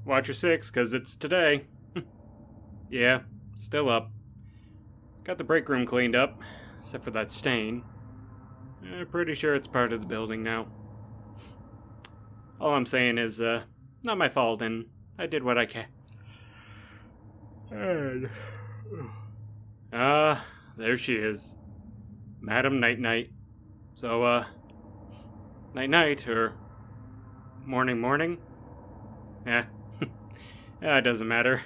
Watch your 6, 'cause it's today. Yeah, still up. Got the break room cleaned up, except for that stain. I'm pretty sure it's part of the building now. All I'm saying is, not my fault, and I did what I can. And... there she is. Madam Night-Night. So, night-night, or morning? Yeah. Yeah, it doesn't matter.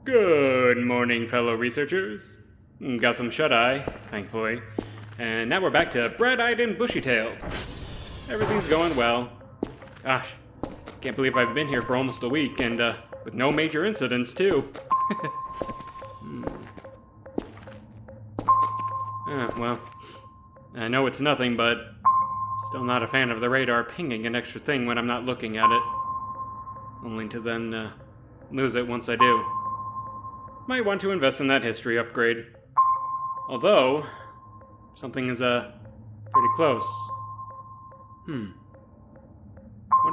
Good morning, fellow researchers. Got some shut-eye, thankfully. And now we're back to bright-eyed and bushy-tailed. Everything's going well. Gosh, can't believe I've been here for almost a week, and with no major incidents, too. Well, I know it's nothing, but still not a fan of the radar pinging an extra thing when I'm not looking at it. Only to then, lose it once I do. Might want to invest in that history upgrade. Although, something is, pretty close. Wonder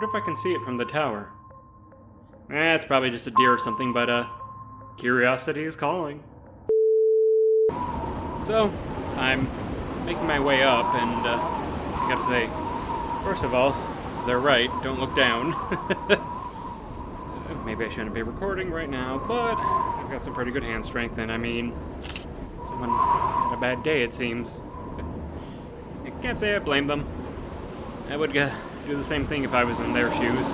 if I can see it from the tower. It's probably just a deer or something, but, curiosity is calling. So, I'm making my way up, and, I gotta say, first of all, they're right, don't look down. Maybe I shouldn't be recording right now, but I've got some pretty good hand strength, and I mean, someone had a bad day, it seems. I can't say I blame them. I would do the same thing if I was in their shoes.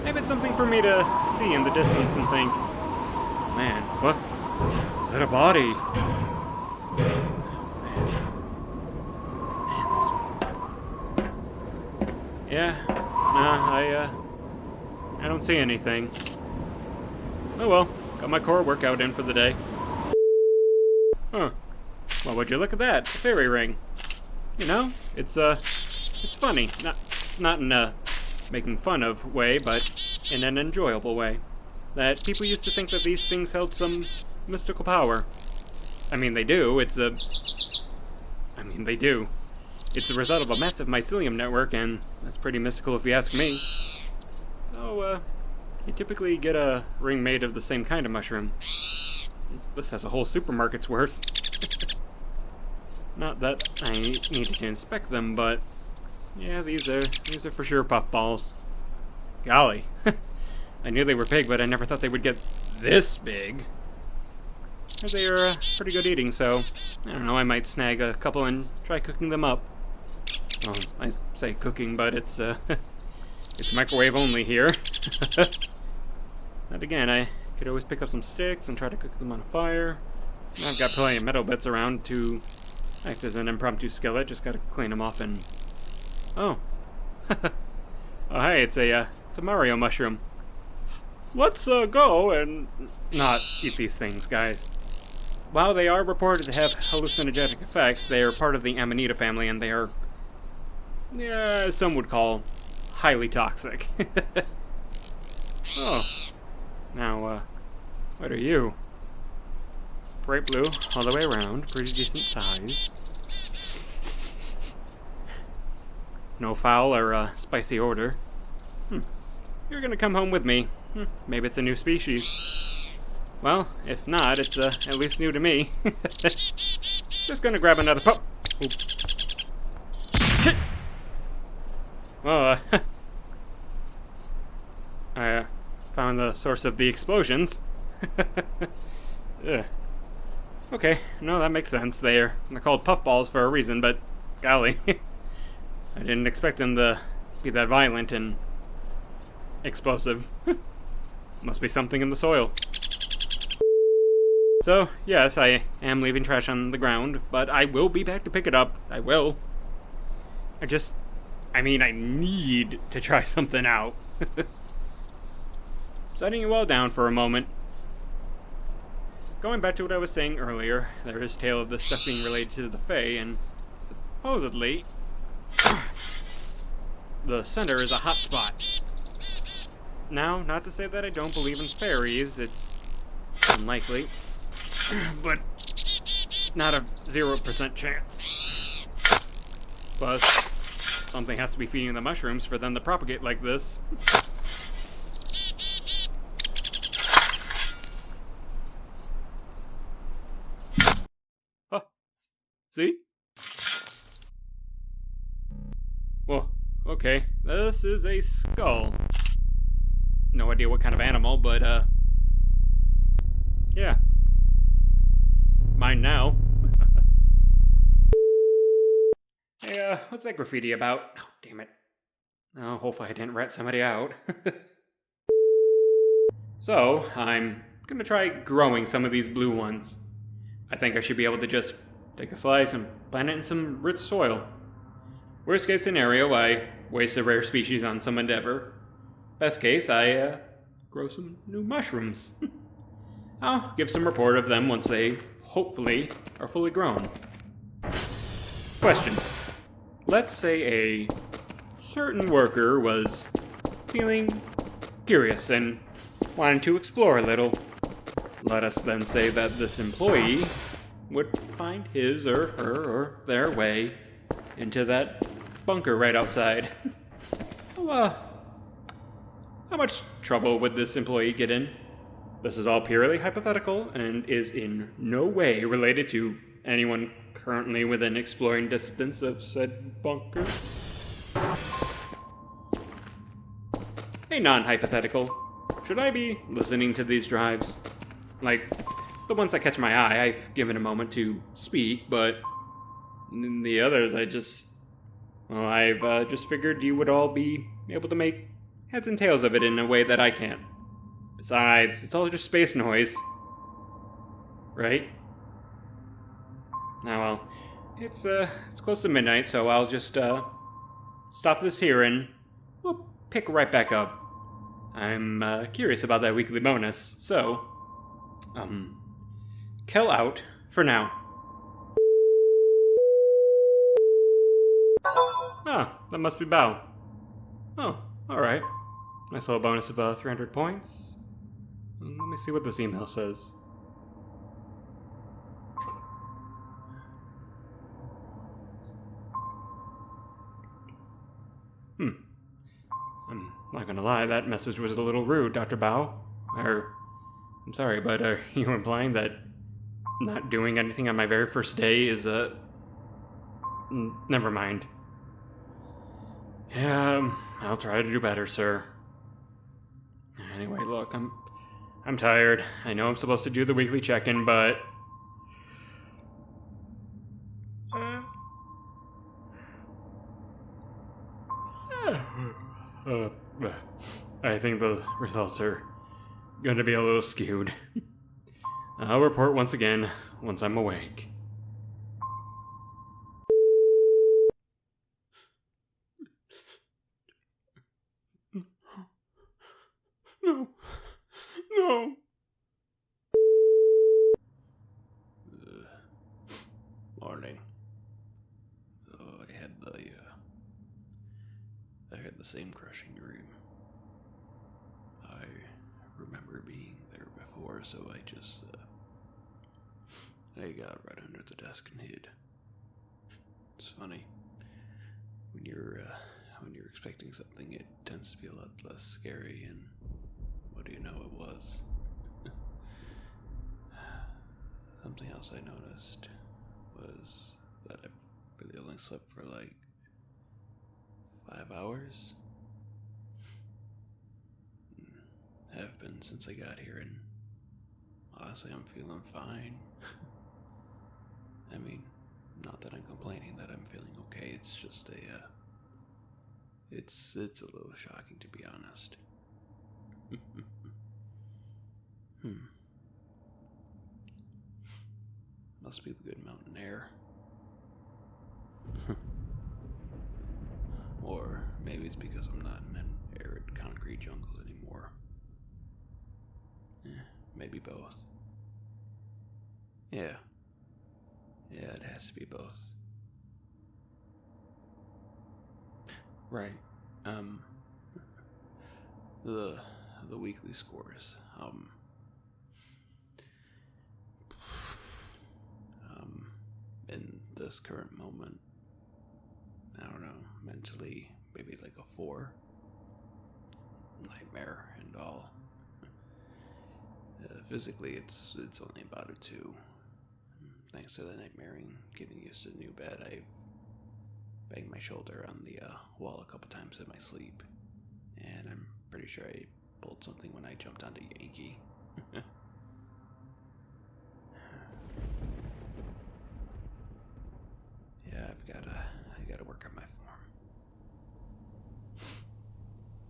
Maybe it's something for me to see in the distance and think, oh, man, what? Is that a body? Yeah, I don't see anything. Oh well, got my core workout in for the day. Huh. Well, would you look at that? A fairy ring. You know, it's funny. Not in a making fun of way, but in an enjoyable way. That people used to think that these things held some mystical power. I mean, they do. They do. It's the result of a massive mycelium network, and that's pretty mystical if you ask me. So, you typically get a ring made of the same kind of mushroom. This has a whole supermarket's worth. Not that I needed to inspect them, but yeah, these are for sure puffballs. Golly. I knew they were big, but I never thought they would get this big. They are pretty good eating, so I don't know, I might snag a couple and try cooking them up. Well, I say cooking, but it's microwave only here. And again, I could always pick up some sticks and try to cook them on a fire. I've got plenty of metal bits around to act as an impromptu skillet, just gotta clean them off and... Oh. Oh, hey, it's a Mario mushroom. Let's, go and not eat these things, guys. While they are reported to have hallucinogenic effects, they are part of the Amanita family, and they are, yeah, some would call highly toxic. Oh. Now, what are you? Bright blue, all the way around, pretty decent size. No foul or, spicy odor. You're gonna come home with me. Maybe it's a new species. Well, if not, it's at least new to me. Just gonna grab another pup. Oops. Shit! Well, I found the source of the explosions. Okay, no, that makes sense. They're called puffballs for a reason, but golly, I didn't expect them to be that violent and explosive. Must be something in the soil. So, yes, I am leaving trash on the ground, but I will be back to pick it up. I will. I need to try something out. Setting you all down for a moment. Going back to what I was saying earlier, there is tale of this stuff being related to the Fae, and supposedly, the center is a hot spot. Now, not to say that I don't believe in fairies, it's unlikely, but not a 0% chance. Plus, something has to be feeding the mushrooms for them to propagate like this. Huh. See? Well, okay, this is a skull. No idea what kind of animal, but, yeah. Mine now. Hey, what's that graffiti about? Oh, damn it. Oh, hopefully I didn't rat somebody out. So, I'm gonna try growing some of these blue ones. I think I should be able to just take a slice and plant it in some rich soil. Worst case scenario, I waste a rare species on some endeavor. Best case, I grow some new mushrooms. I'll give some report of them once they, hopefully, are fully grown. Question. Let's say a certain worker was feeling curious and wanted to explore a little. Let us then say that this employee would find his or her or their way into that bunker right outside. How much trouble would this employee get in? This is all purely hypothetical and is in no way related to anyone currently within exploring distance of said bunker. A non-hypothetical. Should I be listening to these drives? Like, the ones that catch my eye, I've given a moment to speak, but the others, I've just figured you would all be able to make heads and tails of it in a way that I can't. Besides, it's all just space noise. Right? Now, well, it's close to midnight, so I'll just, stop this here and we'll pick right back up. I'm, curious about that weekly bonus, so, Kel out for now. Ah, that must be Bao. Oh, alright. Nice little bonus of 300 points. Let me see what this email says. I'm not gonna lie, that message was a little rude, Dr. Bao. I'm sorry, but are you implying that not doing anything on my very first day is never mind. Yeah, I'll try to do better, sir. Anyway, look, I'm tired. I know I'm supposed to do the weekly check-in, but I think the results are going to be a little skewed. I'll report once again once I'm awake. No. No. Morning. I had the same crushing dream. I remember being there before, so I got right under the desk and hid. It's funny. When you're expecting something, it tends to be a lot less scary, and what do you know, it was. Something else I noticed was that I've really only slept for like 5 hours. Have been since I got here, and honestly, I'm feeling fine. I mean, not that I'm complaining that I'm feeling okay, it's just it's a little shocking, to be honest. Must be the good mountain air. Or maybe it's because I'm not in an arid concrete jungle anymore. Maybe both. Yeah, it has to be both. Right. The weekly scores. In this current moment, I don't know, mentally, maybe like a 4. Nightmare and all. Physically, it's only about a 2. Thanks to the nightmaring, getting used to the new bed, I've banged my shoulder on the wall a couple times in my sleep. And I'm pretty sure I pulled something when I jumped onto Yankee. Yeah, I gotta work on my form.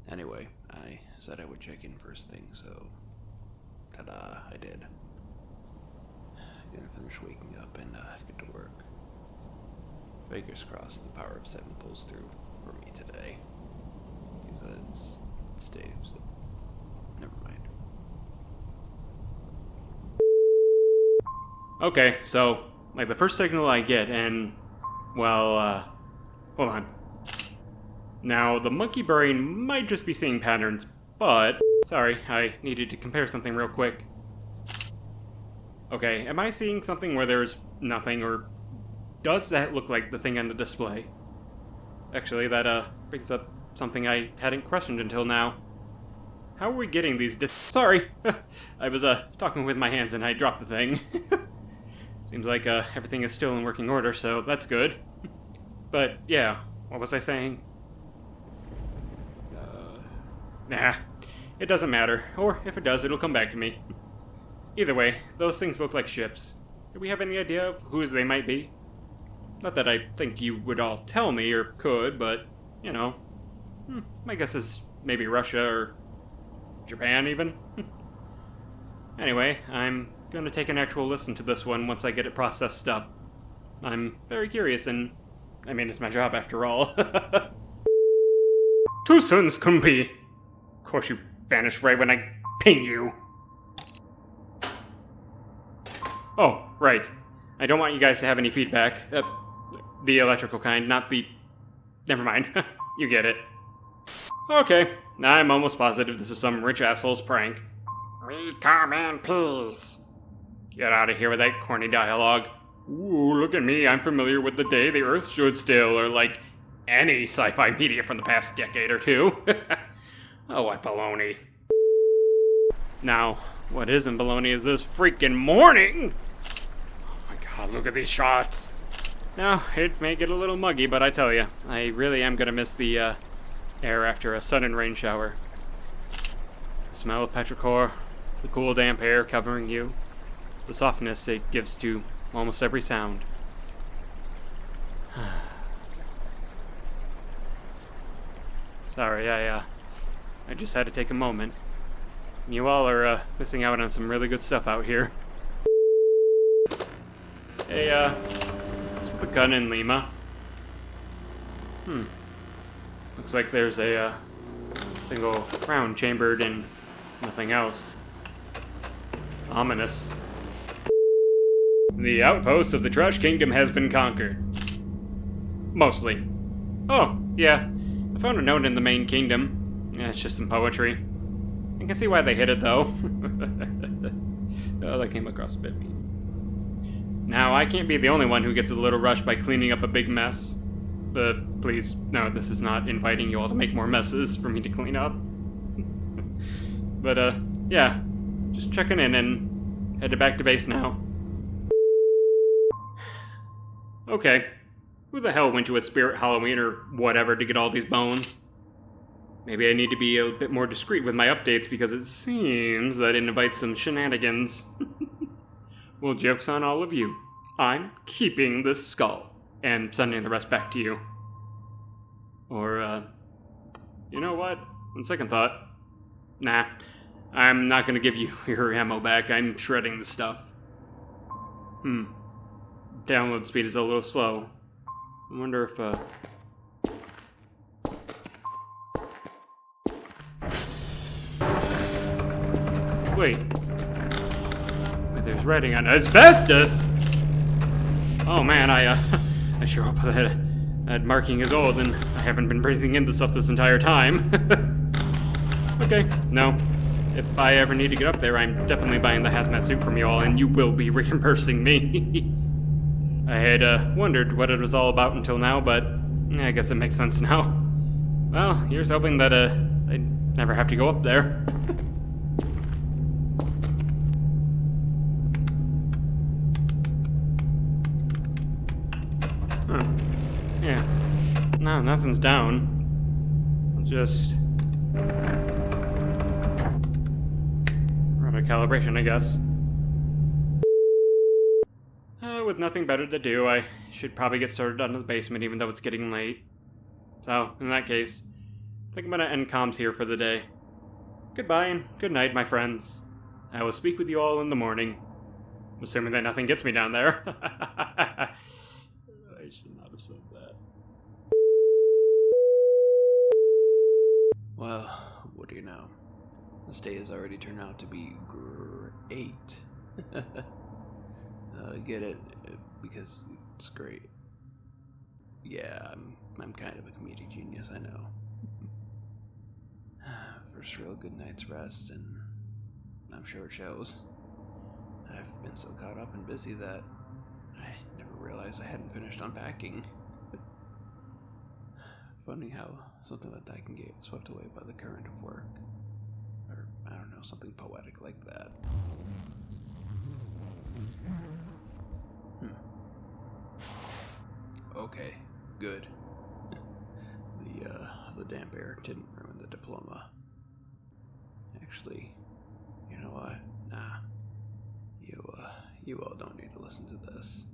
Anyway, I said I would check in first thing, so ta-da, I did. I'm gonna finish waking up and get to work. Fingers crossed the power of 7 pulls through for me today. Because it's Dave, so never mind. Okay, so, like, the first signal I get, and, well, hold on. Now, the monkey brain might just be seeing patterns, but, sorry, I needed to compare something real quick. Okay, am I seeing something where there's nothing, or does that look like the thing on the display? Actually, that, brings up something I hadn't questioned until now. How are we getting these Sorry! I was, talking with my hands and I dropped the thing. Seems like, everything is still in working order, so that's good. But, yeah, what was I saying? Nah, it doesn't matter. Or, if it does, it'll come back to me. Either way, those things look like ships. Do we have any idea of whose they might be? Not that I think you would all tell me, or could, but, you know. My guess is maybe Russia, or Japan, even. Anyway, I'm gonna take an actual listen to this one once I get it processed up. I'm very curious, and, I mean, it's my job after all. Too soon, Scumpy. Of course you vanish right when I ping you. Oh, right. I don't want you guys to have any feedback. The electrical kind, not the... Never mind. You get it. Okay, I'm almost positive this is some rich asshole's prank. We come in peace. Get out of here with that corny dialogue. Ooh, look at me, I'm familiar with the day the Earth stood still, or like any sci-fi media from the past decade or two. Oh, what baloney. Now, what isn't baloney is this freaking morning! Oh my god, look at these shots! Now, it may get a little muggy, but I tell you, I really am gonna miss the, air after a sudden rain shower. The smell of petrichor, the cool damp air covering you, the softness it gives to almost every sound. Sorry, I just had to take a moment. You all are, missing out on some really good stuff out here. Hey, split the gun in Lima. Looks like there's a, single round chambered in nothing else. Ominous. The outpost of the Trash Kingdom has been conquered. Mostly. Oh, yeah. I found a note in the main kingdom. Yeah, it's just some poetry. I can see why they hid it, though. Oh, that came across a bit mean. Now, I can't be the only one who gets a little rushed by cleaning up a big mess. Please, no, this is not inviting you all to make more messes for me to clean up. But, yeah. Just checking in and headed back to base now. Okay. Who the hell went to a spirit Halloween or whatever to get all these bones? Maybe I need to be a bit more discreet with my updates because it seems that it invites some shenanigans. Well, joke's on all of you. I'm keeping this skull and sending the rest back to you. Or, you know what? On second thought, nah, I'm not gonna give you your ammo back. I'm shredding the stuff. download speed is a little slow. I wonder if, Wait, there's writing on asbestos? Oh man, I sure hope that marking is old and I haven't been breathing in the stuff this entire time. Okay, no. If I ever need to get up there, I'm definitely buying the hazmat suit from you all, and you will be reimbursing me. I had wondered what it was all about until now, but I guess it makes sense now. Well, here's hoping that I never have to go up there. Huh. Yeah. No, nothing's down. I'll just run a calibration, I guess. With nothing better to do, I should probably get started on the basement even though it's getting late. So, in that case, I think I'm gonna end comms here for the day. Goodbye and good night, my friends. I will speak with you all in the morning. Assuming that nothing gets me down there. I should not have said that. Well, what do you know? This day has already turned out to be great. Get it? Because it's great. Yeah, I'm kind of a comedic genius, I know. First real good night's rest, and I'm sure it shows. I've been so caught up and busy that I never realized I hadn't finished unpacking. Funny how something like that can get swept away by the current of work. Or, I don't know, something poetic like that. Okay, good. The damp air didn't ruin the diploma. Actually, you know what? Nah. You all don't need to listen to this.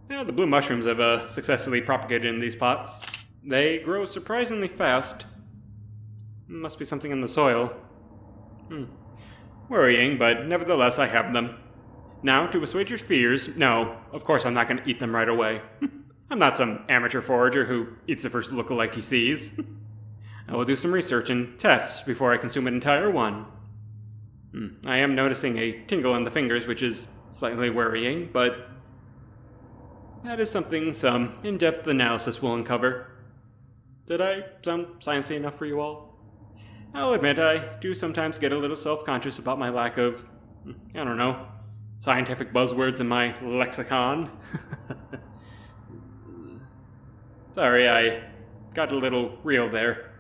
Yeah, the blue mushrooms have successfully propagated in these pots. They grow surprisingly fast. Must be something in the soil. Worrying, but nevertheless I have them. Now, to assuage your fears, no, of course I'm not going to eat them right away. I'm not some amateur forager who eats the first lookalike he sees. I will do some research and tests before I consume an entire one. I am noticing a tingle in the fingers, which is slightly worrying, but that is something some in-depth analysis will uncover. Did I sound sciencey enough for you all? I'll admit I do sometimes get a little self-conscious about my lack of, I don't know, scientific buzzwords in my lexicon. Sorry, I got a little real there.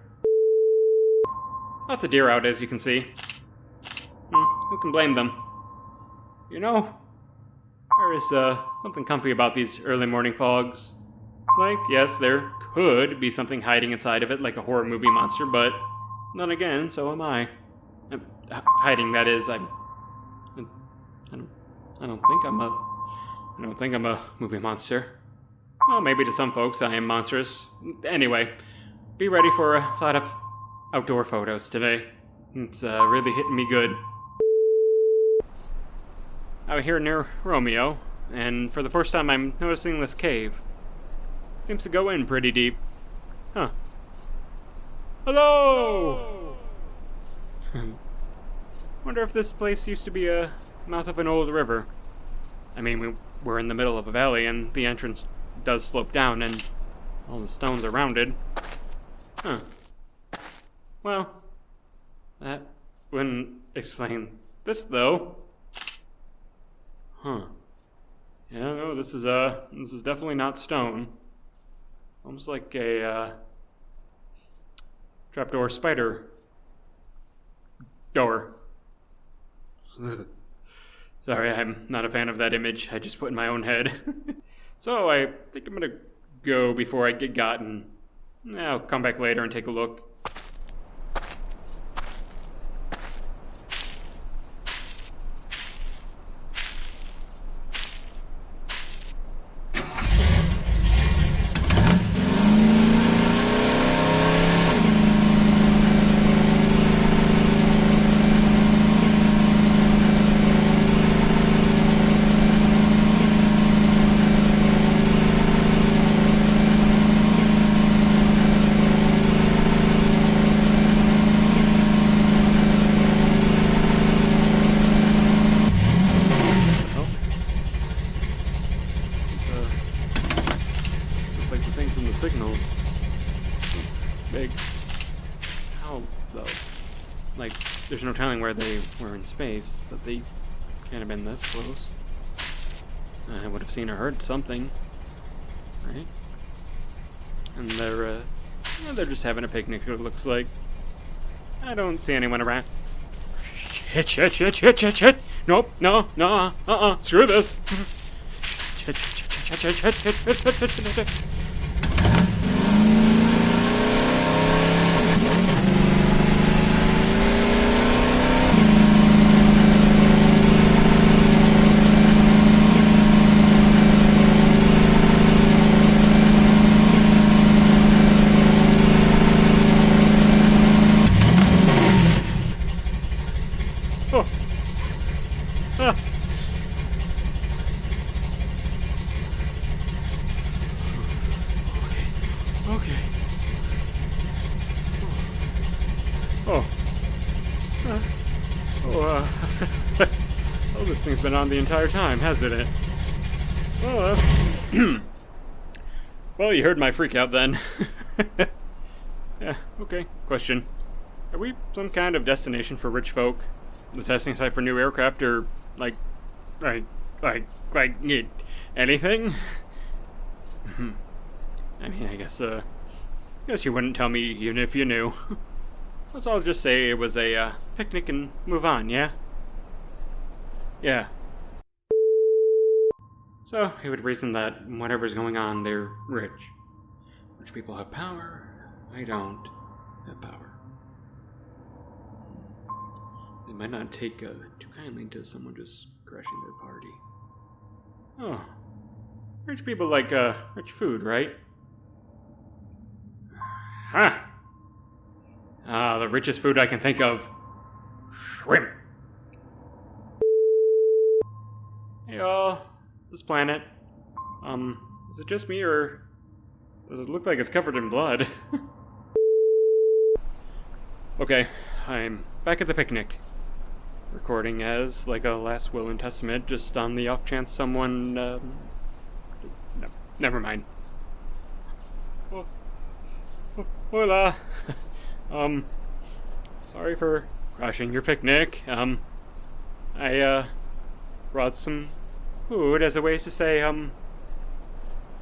Lots of deer out, as you can see. Who can blame them? You know, there is something comfy about these early morning fogs. Like, yes, there could be something hiding inside of it, like a horror movie monster, but then again, so am I. Hiding, that is, I don't think I'm a movie monster. Well, maybe to some folks I am monstrous. Anyway, be ready for a lot of outdoor photos today. It's really hitting me good. Out here near Romeo, and for the first time I'm noticing this cave. Seems to go in pretty deep. Huh. Hello! Wonder if this place used to be a mouth of an old river. I mean, we're in the middle of a valley, and the entrance does slope down, and all the stones are rounded. Huh. Well, that wouldn't explain this, though. Huh. Yeah, no, this is definitely not stone. Almost like a, trapdoor spider door. Sorry, I'm not a fan of that image I just put in my own head. So I think I'm gonna go before I get gotten. I'll come back later and take a look. signals. Big. How, though? Like, there's no telling where they were in space, but they can't have been this close. I would have seen or heard something, right? And they're just having a picnic, it looks like. I don't see anyone around. Shit. Nope, no, screw this. Shit. Okay. Oh, this thing's been on the entire time, hasn't it? Well, you heard my freak out then. Yeah, okay. Question. Are we some kind of destination for rich folk? The testing site for new aircraft, or, like, anything? I mean, I guess you wouldn't tell me even if you knew. Let's all just say it was a, picnic and move on, yeah? Yeah. So, it would reason that whatever's going on, they're rich. Rich people have power. I don't have power. They might not take, too kindly to someone just crashing their party. Oh. Rich people like, rich food, right? Huh. The richest food I can think of. Shrimp. Hey all, this planet. Is it just me, or does it look like it's covered in blood? Okay, I'm back at the picnic. Recording as, like, a last will and testament, just on the off chance someone, no, never mind. Hola. Sorry for crashing your picnic. I brought some food as a way to say,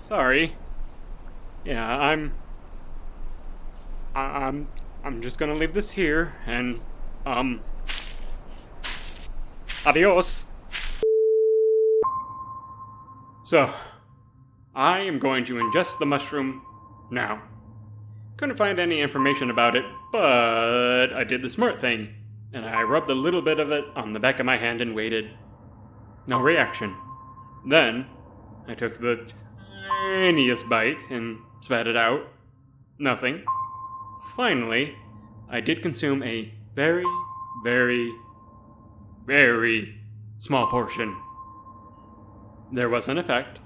sorry. Yeah, I'm just gonna leave this here, and, adios. So, I am going to ingest the mushroom now. Couldn't find any information about it, but I did the smart thing, and I rubbed a little bit of it on the back of my hand and waited. No reaction. Then, I took the tiniest bite and spat it out. Nothing. Finally, I did consume a very, very, very small portion. There was an effect.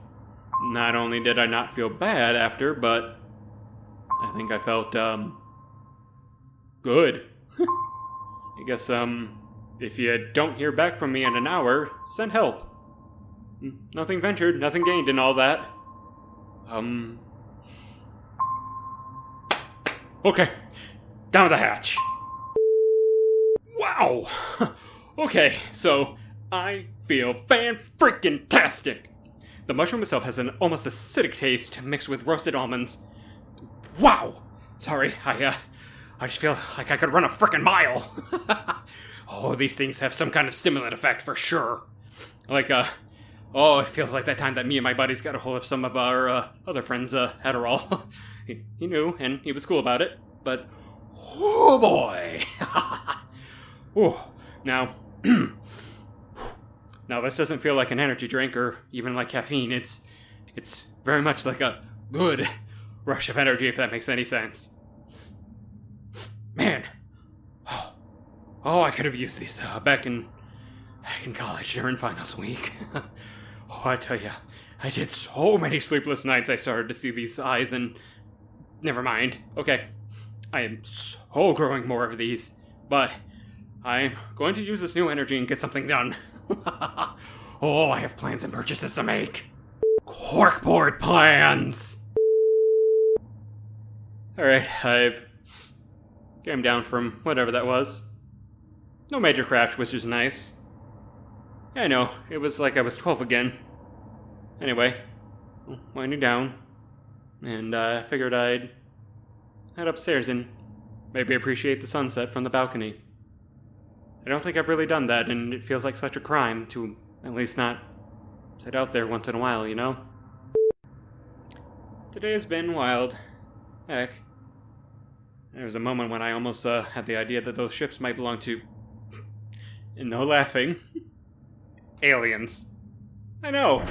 Not only did I not feel bad after, but I think I felt, good. I guess, if you don't hear back from me in an hour, send help. Nothing ventured, nothing gained and all that. Okay. Down the hatch. Wow! Okay, so I feel fan-freaking-tastic. The mushroom itself has an almost acidic taste mixed with roasted almonds. Wow! Sorry, I just feel like I could run a frickin' mile. Oh, these things have some kind of stimulant effect for sure. Like, it feels like that time that me and my buddies got a hold of some of our, other friends', Adderall. He knew, and he was cool about it, but, oh boy! Ooh, now, now this doesn't feel like an energy drink or even like caffeine. It's very much like a good rush of energy, if that makes any sense. Man, I could have used these back in college during finals week. Oh, I tell ya, I did so many sleepless nights. I started to see these eyes, and never mind. Okay, I am so growing more of these, but I'm going to use this new energy and get something done. Oh, I have plans and purchases to make. Corkboard plans! Alright, I've came down from whatever that was. No major crash, which is nice. Yeah, I know, it was like I was 12 again. Anyway, winding down, and I figured I'd head upstairs and maybe appreciate the sunset from the balcony. I don't think I've really done that, and it feels like such a crime to at least not sit out there once in a while, you know? Today has been wild. Heck. There was a moment when I almost had the idea that those ships might belong to... and no laughing. Aliens. I know.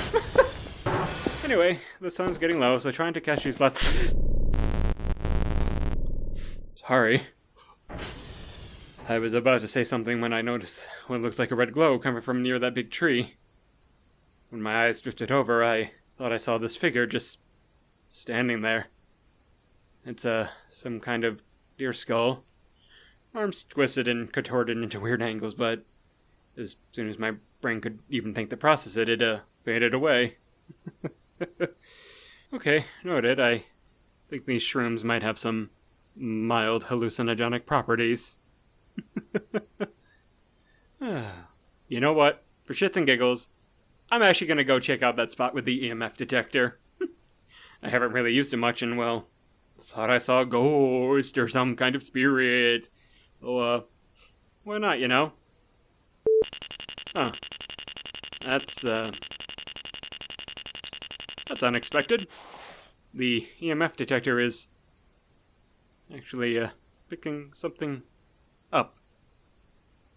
Anyway, the sun's getting low, so trying to catch these left... Sorry. I was about to say something when I noticed what looked like a red glow coming from near that big tree. When my eyes drifted over, I thought I saw this figure just standing there. It's some kind of deer skull. Arms twisted and contorted into weird angles, but as soon as my brain could even think to process it, it faded away. Okay, noted. I think these shrooms might have some mild hallucinogenic properties. You know what? For shits and giggles, I'm actually going to go check out that spot with the EMF detector. I haven't really used it much and, well, thought I saw a ghost or some kind of spirit. So, why not, you know? Huh. That's unexpected. The EMF detector is actually, picking something up.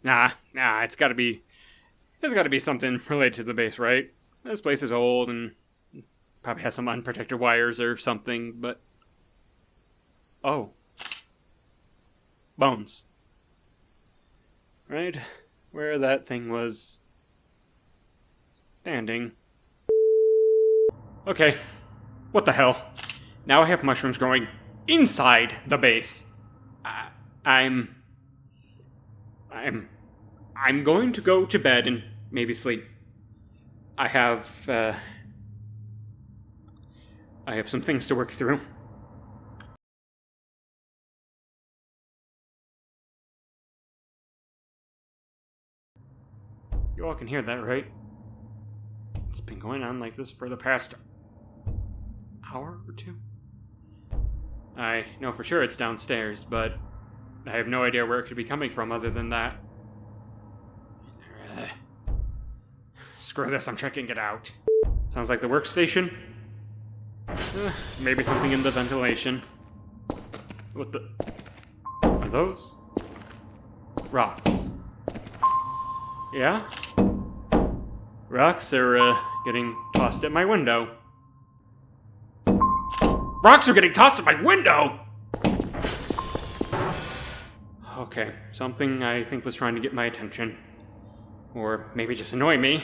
Nah, it's gotta be something related to the base, right? This place is old and probably has some unprotected wires or something, but... Oh. Bones. Right where that thing was standing. Okay. What the hell? Now I have mushrooms growing inside the base. I'm going to go to bed and maybe sleep. I have some things to work through. You all can hear that, right? It's been going on like this for the past hour or two. I know for sure it's downstairs, but I have no idea where it could be coming from other than that. Screw this, I'm checking it out. Sounds like the workstation. Maybe something in the ventilation. What the... Are those? Rocks. Yeah? Rocks are, getting tossed at my window. Rocks are getting tossed at my window! Okay, something I think was trying to get my attention. Or maybe just annoy me.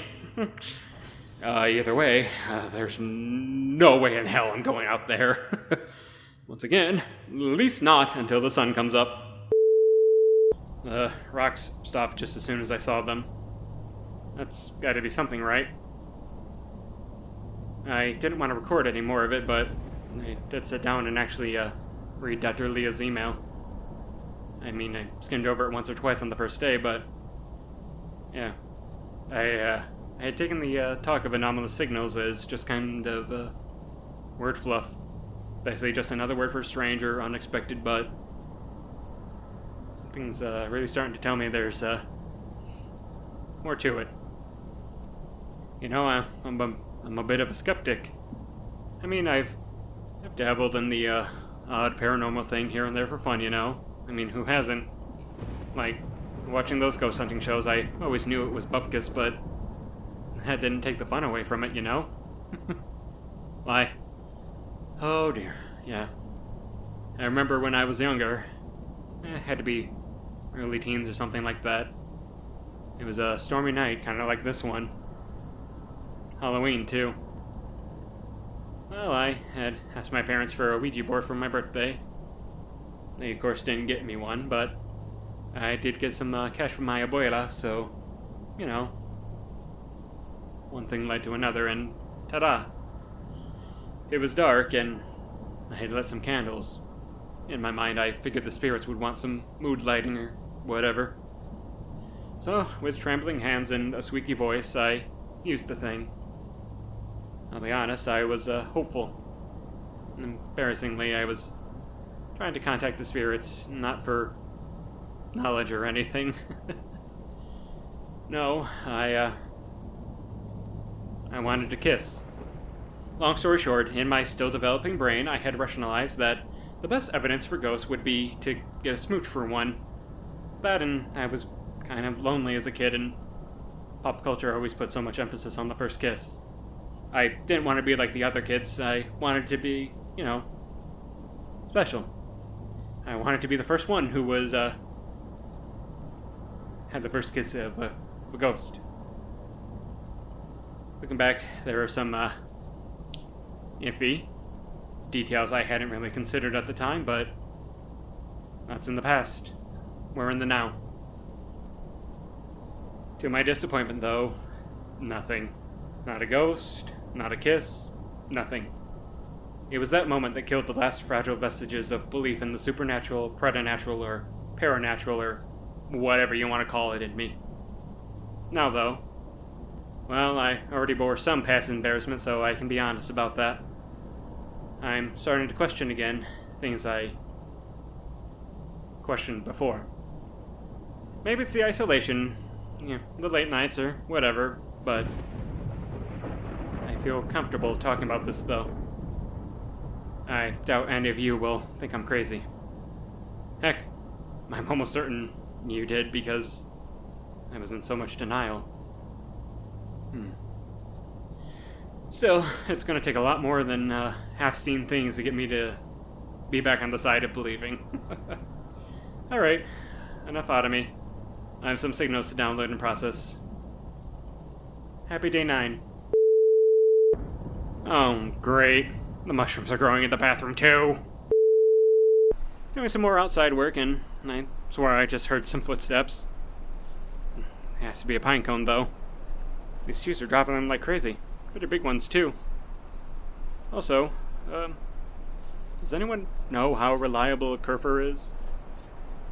Either way, there's no way in hell I'm going out there. Once again, at least not until the sun comes up. Rocks stopped just as soon as I saw them. That's gotta be something, right? I didn't want to record any more of it, but I did sit down and actually, read Dr. Leah's email. I mean, I skimmed over it once or twice on the first day, but... yeah. I had taken the, talk of anomalous signals as just kind of, word fluff. Basically just another word for strange or unexpected, but... something's, really starting to tell me there's, more to it. You know, I'm a bit of a skeptic. I mean, I've dabbled in the, odd paranormal thing here and there for fun, you know? I mean, who hasn't? Like, watching those ghost hunting shows, I always knew it was bupkis, but that didn't take the fun away from it, you know? Why? Oh dear, yeah. I remember when I was younger, it had to be early teens or something like that. It was a stormy night, kind of like this one. Halloween, too. Well, I had asked my parents for a Ouija board for my birthday. They, of course, didn't get me one, but I did get some cash from my abuela, so, you know. One thing led to another, and ta-da! It was dark, and I had lit some candles. In my mind, I figured the spirits would want some mood lighting or whatever. So, with trembling hands and a squeaky voice, I used the thing. I'll be honest, I was hopeful. Embarrassingly, I was trying to contact the spirits, not for knowledge or anything. No, I wanted to kiss. Long story short, in my still developing brain, I had rationalized that the best evidence for ghosts would be to get a smooch for one. That, and I was kind of lonely as a kid, and pop culture always put so much emphasis on the first kiss. I didn't want to be like the other kids. I wanted to be, special. I wanted to be the first one who was, had the first kiss of a ghost. Looking back, there are some, iffy details I hadn't really considered at the time, but that's in the past. We're in the now. To my disappointment, though, nothing. Not a ghost, not a kiss, nothing. It was that moment that killed the last fragile vestiges of belief in the supernatural, preternatural, or paranatural, or whatever you want to call it in me. Now, though, well, I already bore some past embarrassment, so I can be honest about that. I'm starting to question again things I questioned before. Maybe it's the isolation, the late nights or whatever, but I feel comfortable talking about this, though. I doubt any of you will think I'm crazy. Heck, I'm almost certain you did because I was in so much denial. Still, it's going to take a lot more than half-seen things to get me to be back on the side of believing. Alright, enough out of me. I have some signals to download and process. Happy day 9. Oh, great. The mushrooms are growing in the bathroom, too. Doing some more outside work, and I swore I just heard some footsteps. It has to be a pine cone, though. These shoes are dropping them like crazy. Pretty big ones, too. Also, does anyone know how reliable a Kerfer is?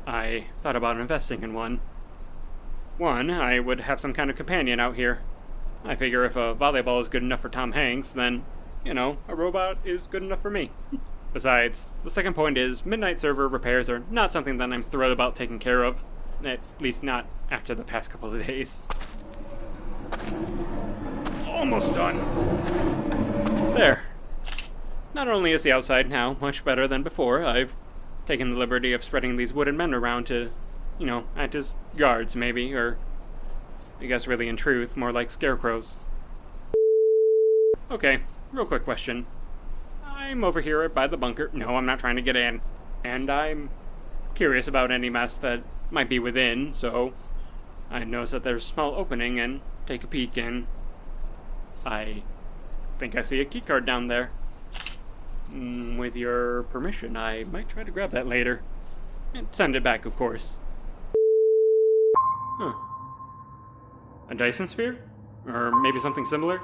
I thought about investing in one. One, I would have some kind of companion out here. I figure if a volleyball is good enough for Tom Hanks, then, a robot is good enough for me. Besides, the second point is midnight server repairs are not something that I'm thrilled about taking care of. At least not after the past couple of days. Almost done. There. Not only is the outside now much better than before, I've taken the liberty of spreading these wooden men around to, act as guards, maybe, or I guess really in truth, more like scarecrows. Okay, real quick question. I'm over here by the bunker. No, I'm not trying to get in. And I'm curious about any mess that might be within, so I notice that there's a small opening and take a peek, and I think I see a keycard down there. With your permission, I might try to grab that later. And send it back, of course. Huh. A Dyson sphere? Or maybe something similar?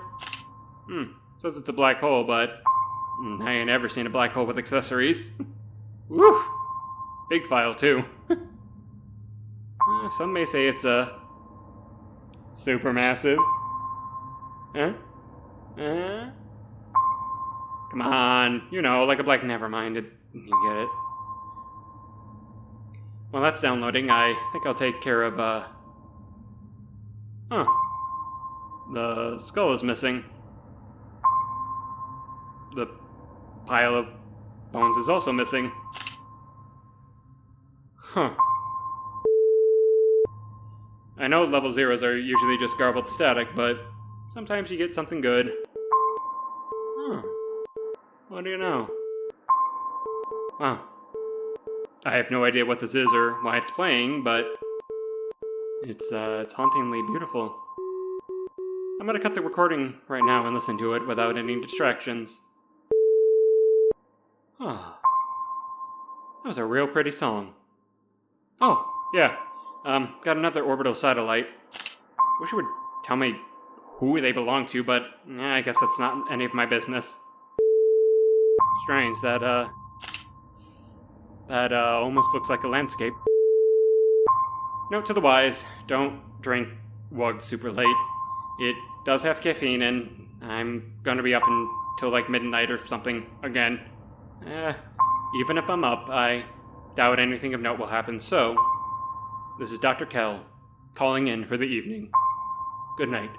Says it's a black hole, but I ain't ever seen a black hole with accessories. Woo! Big file, too. Some may say it's a supermassive. Huh? Come on, like a black. Never mind, you get it. While that's downloading, I think I'll take care of, the skull is missing. The pile of bones is also missing. Huh. I know level 0s are usually just garbled static, but sometimes you get something good. Huh. What do you know? Wow. I have no idea what this is or why it's playing, but it's hauntingly beautiful. I'm gonna cut the recording right now and listen to it without any distractions. Oh. That was a real pretty song. Oh, yeah. Got another orbital satellite. Wish it would tell me who they belong to, but I guess that's not any of my business. Strange that, That almost looks like a landscape. Note to the wise, don't drink Wug super late. It does have caffeine, and I'm gonna be up until like midnight or something again. Even if I'm up, I doubt anything of note will happen, so this is Dr. Kell calling in for the evening. Good night.